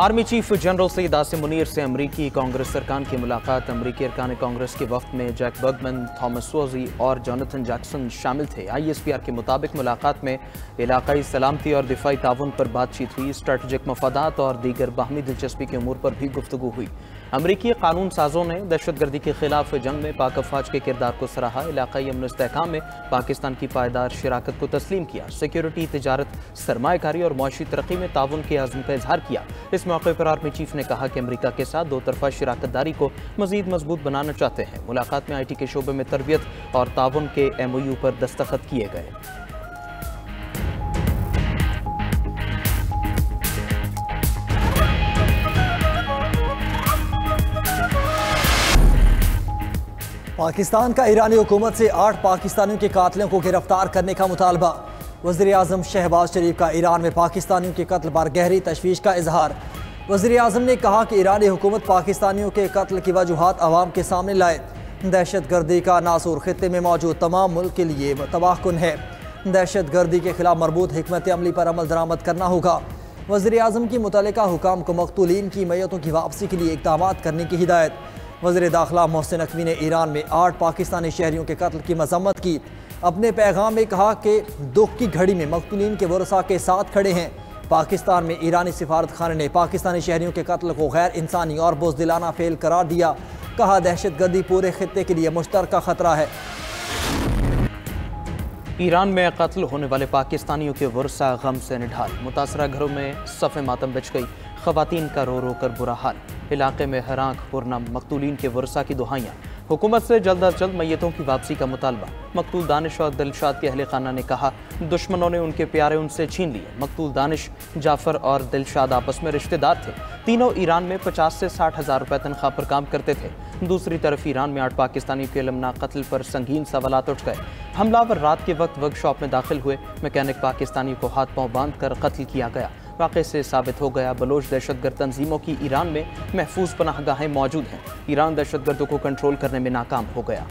Army chief general Syed Asim Munir से अमरीकी कांग्रेस सरकार की मुलाकात। अमरीकी अरकान कांग्रेस के वफ्द में जैक बर्गमैन, थॉमस वोजी और जोनाथन जैक्सन शामिल थे। ISPR के मुताबिक मुलाकात में इलाकाई सलामती और दिफाई ताउन पर बातचीत हुई। स्ट्रेटेजिक मफादात और दीगर बाहमी दिलचस्पी के उमूर पर भी गुफ्तगू हुई। अमरीकी कानून साजों ने दहशतगर्दी के खिलाफ जंग में पाक अफवाज के किरदार को सराहा। इलाकाई अमन इस्तेहकाम में पाकिस्तान की पायदार शिराकत को तस्लीम किया। सिक्योरिटी, तिजारत, सरमायाकारी और मुआशी तरक्की में ताउन के आज़म का इजहार किया। इस मौके पर आर्मी चीफ ने कहा कि अमरीका के साथ दो तरफा शिराकत दारी को मजीद मजबूत बनाना चाहते हैं। मुलाकात में IT के शोबे में तरबियत और ताउन के MOU पर दस्तखत किए गए। पाकिस्तान का ईरानी हुकूमत से 8 पाकिस्तानियों के कातलों को गिरफ्तार करने का मुतालबा। वज़ीर आज़म शहबाज शरीफ का ईरान में पाकिस्तानियों के कत्ल पर गहरी तशवीश का इजहार। वज़ीर आज़म ने कहा कि ईरानी हुकूमत पाकिस्तानियों के कत्ल की वजूहात आवाम के सामने लाए। दहशतगर्दी का नासूर खित्ते में मौजूद तमाम मुल्क के लिए तबाहकुन है। दहशतगर्दी के खिलाफ मरबूत हिकमत अमली पर अमल दरामद करना होगा। वज़ीर आज़म की मुतल्लिका हुकाम को मक़तूलीन की मैयतों की वापसी के लिए इक़दाम करने की हिदायत। वज़ीर दाखिला मोहसिन नकवी ने ईरान में 8 पाकिस्तानी शहरियों के कत्ल की मज़म्मत की। अपने पैगाम में कहा कि दुख की घड़ी में मक़तूलीन के वरसा के साथ खड़े हैं। पाकिस्तान में ईरानी सिफारत खाने ने पाकिस्तानी शहरियों के कत्ल को गैर इंसानी और बुज़दिलाना फेल करार दिया। कहा दहशतगर्दी पूरे खित्ते के लिए मुश्तरका खतरा है। ईरान में कत्ल होने वाले पाकिस्तानियों के वरसा गम से निढाल। मुतासरा घरों में सफ़े मातम बिछ गई। ख़वातीन का रो रो कर बुरा हाल। इलाके में हराक पुरनम मकतूलीन के वरसा की दुहाइयाँ। हुकूमत से जल्द अज जल्द मैयतों की वापसी का मुतालबा। मकतूल दानिश और दिलशाद के अहले खाना ने कहा दुश्मनों ने उनके प्यारे उनसे छीन लिए। मकतूल दानिश, जाफर और दिलशाद आपस में रिश्तेदार थे। तीनों ईरान में 50 से 60 हज़ार रुपये तनख्वाह पर काम करते थे। दूसरी तरफ ईरान में 8 पाकिस्तानियों के अलमनाक कत्ल पर संगीन सवालात उठ गए। हमलावर रात के वक्त वर्कशॉप में दाखिल हुए। मैकेनिक पाकिस्तानियों को हाथ पांव बांध कर कत्ल किया गया। वाक़े से साबित हो गया बलोच दहशतगर्द तंजीमों की ईरान में महफूज पनाहगाहें मौजूद हैं। ईरान दहशतगर्दों को कंट्रोल करने में नाकाम हो गया।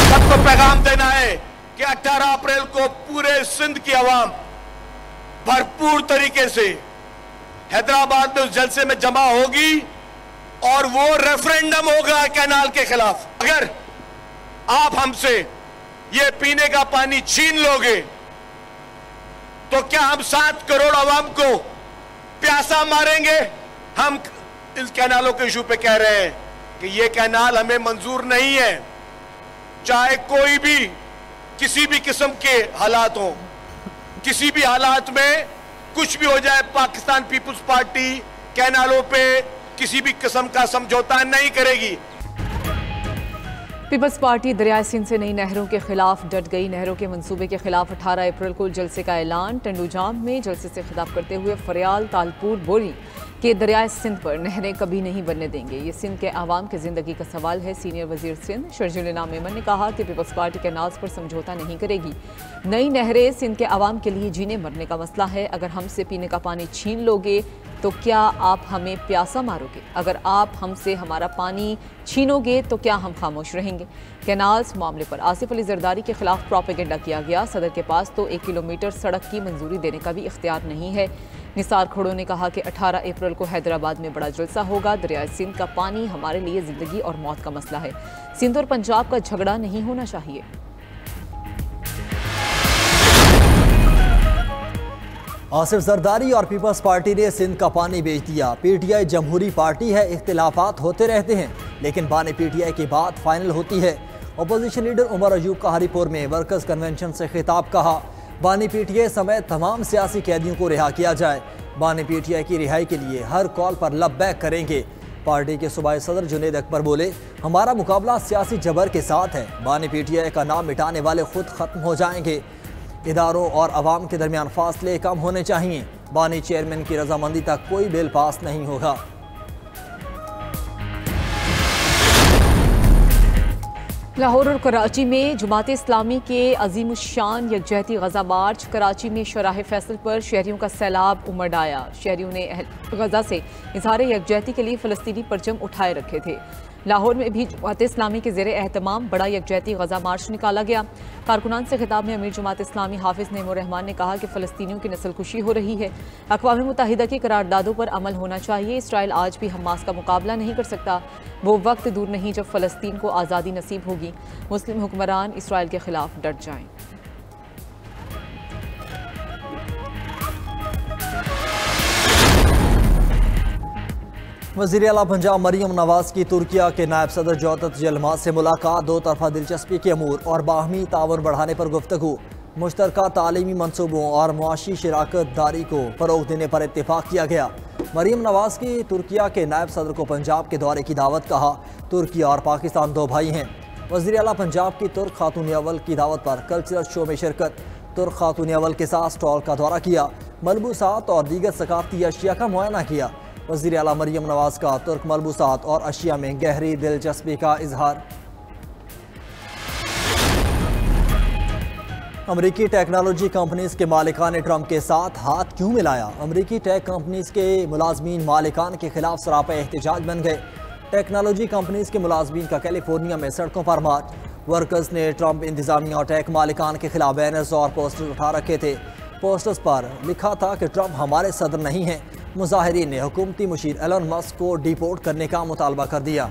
सबको पैगाम देना है कि 18 अप्रैल को पूरे सिंध की आवाम भरपूर तरीके से हैदराबाद में उस जलसे में जमा होगी और वो रेफरेंडम होगा कैनाल के खिलाफ। अगर आप हमसे ये पीने का पानी छीन लोगे तो क्या हम 7 करोड़ आवाम को प्यासा मारेंगे? हम इस कैनालों के इशू पे कह रहे हैं कि ये कैनाल हमें मंजूर नहीं है। चाहे कोई भी किसी भी किस्म के हालात हो, किसी भी हालात में कुछ भी हो जाए, पाकिस्तान पीपुल्स पार्टी कैनालों पे किसी भी किस्म का समझौता नहीं करेगी। पीपल्स पार्टी दरियाए सिंध से नई नहरों के खिलाफ डट गई। नहरों के मंसूबे के खिलाफ 18 अप्रैल को जलसे का ऐलान। टंडूजाम में जलसे से खिताब करते हुए फरियाल, तालपुर, बोरी के दरियाए सिंध पर नहरें कभी नहीं बनने देंगे। ये सिंध के आवाम की जिंदगी का सवाल है। सीनियर वजीर सिंध शर्जील इनाम मेमन ने कहा कि पीपल्स पार्टी कैनाल्स पर समझौता नहीं करेगी। नई नहरें सिंध के आवाम के लिए जीने मरने का मसला है। अगर हमसे पीने का पानी छीन लोगे तो क्या आप हमें प्यासा मारोगे? अगर आप हमसे हमारा पानी छीनोगे तो क्या हम खामोश रहेंगे? कैनाल्स मामले पर आसिफ अली जरदारी के खिलाफ प्रोपेगेंडा किया गया। सदर के पास तो 1 किलोमीटर सड़क की मंजूरी देने का भी इख्तियार नहीं है। निसार खड़ो ने कहा कि 18 अप्रैल को हैदराबाद में बड़ा जलसा होगा। दरियाए सिंध का पानी हमारे लिए जिंदगी और मौत का मसला है। सिंध और पंजाब का झगड़ा नहीं होना चाहिए। आसिफ जरदारी और पीपल्स पार्टी ने सिंध का पानी बेच दिया। PTI जमहूरी पार्टी है, इख्तिलाफात होते रहते हैं लेकिन बाने PTI की बात फाइनल होती है। अपोजिशन लीडर उमर अयूब का हरीपुर में वर्कर्स कन्वेंशन से खिताब। कहा बानी PTI समेत तमाम सियासी कैदियों को रिहा किया जाए। बानी PTI की रिहाई के लिए हर कॉल पर लब्बैक करेंगे। पार्टी के सूबाई सदर जुनेद अकबर बोले हमारा मुकाबला सियासी जबर के साथ है। बानी PTI का नाम मिटाने वाले खुद खत्म हो जाएंगे। इदारों और अवाम के दरमियान फासले कम होने चाहिए। बानी चेयरमैन की रजामंदी तक कोई बिल पास नहीं होगा। लाहौर और कराची में जमात इस्लामी के अजीम शान यकजहती गजा मार्च। कराची में शराह फैसल पर शहरियों का सैलाब उमड़ आया। शहरियों ने गजा से इजहार यकजहती के लिए फ़लस्तीनी परचम उठाए रखे थे। लाहौर में भी जमात इस्लामी के ज़ेरे एहतमाम बड़ा यकजहती गजा मार्च निकाला गया। कारकुनान से खिताब में अमीर जमात इस्लामी हाफिज नेमुर रहमान ने कहा कि फ़लस्तीनियों की नस्लकुशी हो रही है, अक़वाम मुत्तहिदा की करारदादों पर अमल होना चाहिए। इसराइल आज भी हमास का मुकाबला नहीं कर सकता। वो वक्त दूर नहीं जब फ़लस्तीन को आज़ादी नसीब होगी। मुस्लिम हुक्मरान इसराइल के खिलाफ डट जाएं। वज़ीर आला पंजाब मरीम नवाज की तुर्किया के नायब सदर जौदत जलमात से मुलाकात, दो तरफा दिलचस्पी के अमूर और बाहमी ताउन बढ़ाने पर गुफ्तगू, मुश्तरका तालीमी मनसूबों और मुआशी शराकत दारी को फ़रोग़ देने पर इत्तेफाक किया गया। मरीम नवाज की तुर्किया के नायब सदर को पंजाब के दौरे की दावत, कहा तुर्किया और पाकिस्तान दो भाई हैं। वज़ीर आला पंजाब की तुर्क खातून अव्वल की दावत पर कल्चरल शो में शिरकत, तुर्क खातून अव्वल के साथ स्टॉल का दौरा किया, मलबूसात और दीगर सकाफ़ती अशिया का मुआयना किया। वज़ीर आला मरीम नवाज का तुर्क मलबूसात और अशिया में गहरी दिलचस्पी का इजहार। अमरीकी टेक्नोलॉजी कंपनीज के मालिकान ने ट्रंप के साथ हाथ क्यों मिलाया? अमरीकी टेक कंपनीज के मुलाजमीन मालिकान के खिलाफ सरापा एहतजाज बन गए। टेक्नोलॉजी कंपनीज के मुलाजमीन का कैलिफोर्निया में सड़कों पर मार्च। वर्कर्स ने ट्रंप इंतजामिया और टेक मालिकान के खिलाफ बैनर्स और पोस्टर्स उठा रखे थे। पोस्टर्स पर लिखा था कि ट्रंप हमारे सदर नहीं हैं। मुजाहिरीन ने हुकूमती मुशीर एलन मस्क को डिपोर्ट करने का मुतालबा कर दिया।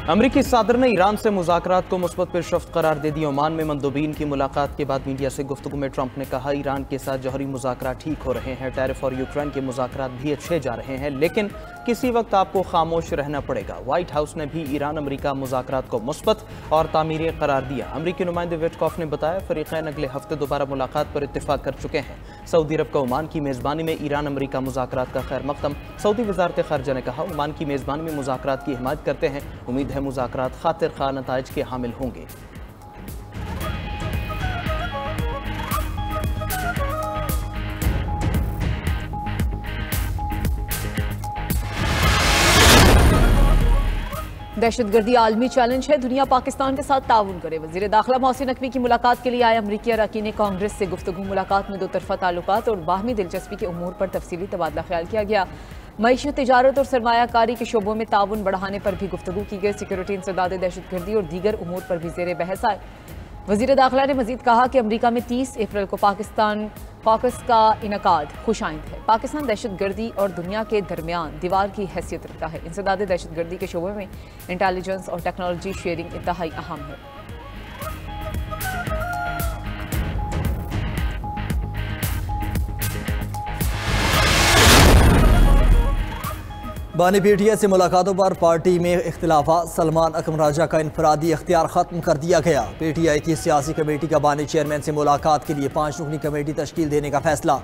अमरीकी सदर ने ईरान से मुज़ाकरात को मुस्बत पेशरफ्त करार दे दी। ओमान में मंदोबीन की मुलाकात के बाद मीडिया से गुफ्तगू में ट्रंप ने कहा, ईरान के साथ जौहरी मुज़ाकरात ठीक हो रहे हैं, टैरिफ और यूक्रेन के मुज़ाकरात भी अच्छे जा रहे हैं, लेकिन किसी वक्त आपको खामोश रहना पड़ेगा। व्हाइट हाउस ने भी ईरान अमरीका मुज़ाकरात को मुस्बत और तामीरी करार दिया। अमरीकी नुमाइंदे विटकॉफ ने बताया, फ़रीक़ैन अगले हफ्ते दोबारा मुलाकात पर इत्तेफाक कर चुके हैं। सऊदी अरब का ओमान की मेज़बानी में ईरान अमरीका मुज़ाकरात का खैर मक़दम। सऊदी वज़ारत ख़ारिजा ने कहा, ओमान की मेज़बानी में मुज़ाकरात की हिमायत करते हैं। उम्मीद है मुज़ाकरात खातिर खा नताइज के हामिल होंगे। दहशतगर्दी आलमी चैलेंज है, दुनिया पाकिस्तान के साथ ताउन करे। वज़ीर दाखिला मोहसिन नकवी की मुलाकात के लिए आए अमरीकी अरकान कांग्रेस से गुफ्तगू। मुलाकात में दो तरफा ताल्लुकात और बाहमी दिलचस्पी के उमूर पर तफसीली तबादला ख्याल किया गया। मईशत, तिजारत और सरमायाकारी के शोबों में ताउन बढ़ाने पर भी गुफ्तगू की गई। सिक्योरिटी, इंसदाद दहशतगर्दी और दीगर उमूर पर भी ज़ेर बहस आए। वज़ीर दाखिला ने मजीद कहा कि अमरीका में 30 अप्रैल को पाकिस्तान कॉकस का इनकाद खुशाइंद है। पाकिस्तान दहशतगर्दी और दुनिया के दरमियान दीवार की हैसियत रखता है। इंसदाद दहशतगर्दी के शोबे में इंटेलिजेंस और टेक्नोलॉजी शेयरिंग इंतहाई अहम है। बानी पीटीआई से मुलाकातों पर पार्टी में इख्तिलाफात, सलमान अकरम राजा का इनफरादी इख्तियार ख़त्म कर दिया गया। पीटीआई की सियासी कमेटी का बानी चेयरमैन से मुलाकात के लिए 5 रुकनी कमेटी तश्कील देने का फैसला।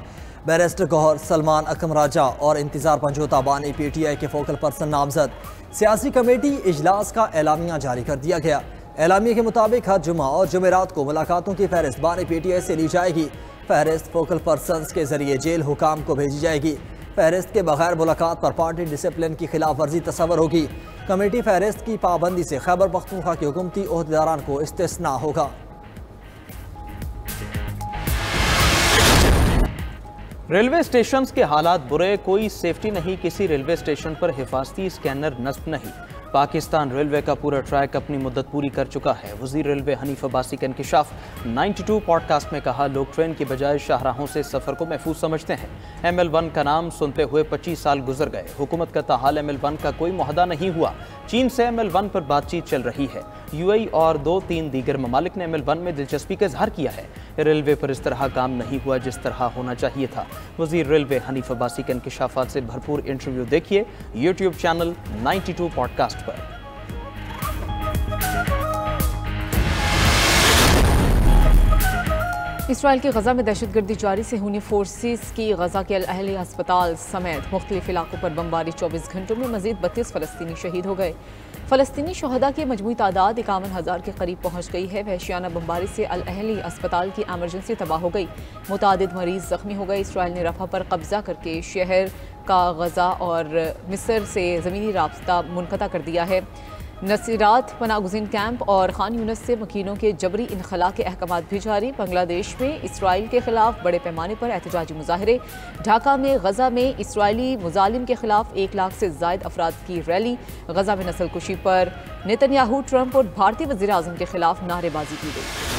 बैरिस्टर गौहर, सलमान अकरम राजा और इंतज़ार पंजोता बानी पीटीआई के फोकल पर्सन नामजद। सियासी कमेटी इजलास का एलामिया जारी कर दिया गया। एलामिया के मुताबिक हर जुमा और जुमेरात को मुलाकातों की फहरिस्त बानी पीटीआई से ली जाएगी। फहरिस्त फोकल पर्सनस के जरिए जेल हुकाम को भेजी जाएगी। फहरिस्त के बगैर मुलाकात पर पार्टी डिसिप्लिन की खिलाफ वर्जी तस्वर होगी। कमेटी फहरिस्त की पाबंदी से खैबर पख्तूनख्वा के हुकूमती ओहदेदारान को इस्तिस्ना होगा। रेलवे स्टेशन के हालात बुरे, कोई सेफ्टी नहीं, किसी रेलवे स्टेशन पर हिफाजती स्कैनर नस्ब नहीं। पाकिस्तान रेलवे का पूरा ट्रैक अपनी मुद्दत पूरी कर चुका है। वज़ीर रेलवे हनीफ अब्बासी का इंकिशाफ। 92 पॉडकास्ट में कहा, लोग ट्रेन की बजाय शाहराहों से सफ़र को महफूज समझते हैं। ML1 का नाम सुनते हुए 25 साल गुजर गए। हुकूमत का ताहाल ML1 का कोई मुआहदा नहीं हुआ। चीन से ML1 पर बातचीत चल रही है। UAE और 2-3 दीगर ममालिक ने ML1 में दिलचस्पी का इजहार किया है। रेलवे पर इस तरह काम नहीं हुआ जिस तरह होना चाहिए था। वज़ीर रेलवे हनीफ अब्बासी के इंकिशाफात से भरपूर इंटरव्यू देखिए यूट्यूब चैनल 92 पॉडकास्ट पर। इसराइल के गजा में दहशतगर्दी जारी से हुनी फोर्सेस की गजा के अल अहली अस्पताल समेत मुख्तलिफ इलाकों पर बमबारी। 24 घंटों में मजीद 32 फ़लस्तीनी शहीद हो गए। फ़लस्तीनी शहदा की मजमूई तादाद 51,000 के करीब पहुँच गई है। वहशियाना बमबारी से अल अहली अस्पताल की एमरजेंसी तबाह हो गई। मुतादिद मरीज जख्मी हो गए। इसराइल ने रफा पर कब्जा करके शहर का गजा और मिस्र से ज़मीनी राब्ता मुनक़ता कर दिया है। नसीरात पनागुज़ीन कैंप और खान यूनिस से मकीनों के जबरी इनखला के अहकाम भी जारी। बांग्लादेश में इसराइल के खिलाफ बड़े पैमाने पर एहतजाजी मुजाहरे। ढाका में गजा में इसराइली मुजालिम के खिलाफ 1 लाख से जायद अफराद की रैली। गजा में नस्लकुशी पर नेतन्याहू, ट्रंप और भारतीय वज़ीर आज़म के खिलाफ नारेबाजी की गई।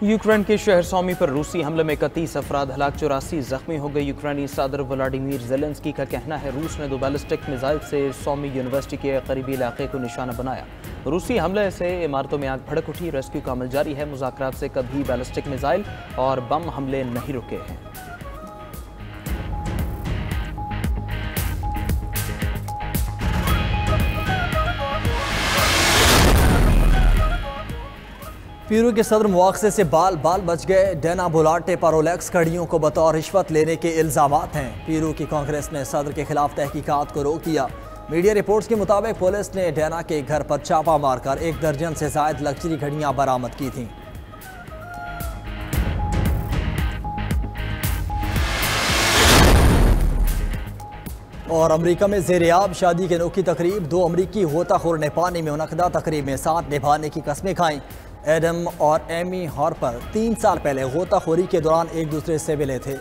यूक्रेन के शहर सोमी पर रूसी हमले में 31 अफराद हलाक, 84 जख्मी हो गए। यूक्रेनी सदर व्लादिमीर ज़ेलेंस्की का कहना है रूस ने 2 बैलिस्टिक मिसाइल से सोमी यूनिवर्सिटी के करीबी इलाके को निशाना बनाया। रूसी हमले से इमारतों में आग भड़क उठी। रेस्क्यू का अमल जारी है। मुज़ाकरात से कभी बैलिस्टिक मिसाइल और बम हमले नहीं रुके हैं। पीरू के सदर मुआवजे से बाल बाल बच गए। डेना बुलाटे पर रोलेक्स घड़ियों को बतौर रिश्वत लेने के इल्जामात हैं। पीरू की कांग्रेस ने सदर के खिलाफ तहकीकात को रोक दिया। मीडिया रिपोर्ट्स के मुताबिक पुलिस ने डेना के घर पर छापा मारकर 1 दर्जन से जायद लग्जरी घड़ियां बरामद की थीं। और अमेरिका में ज़ेर-ए-आब शादी की अनोखी तकरीब। 2 अमरीकी गोताखोर ने पानी में मुनक़दा तकरीब में साथ निभाने की कस्में खाईं। एडम और एमी हार्पर 3 साल पहले गोताखोरी के दौरान एक दूसरे से मिले थे।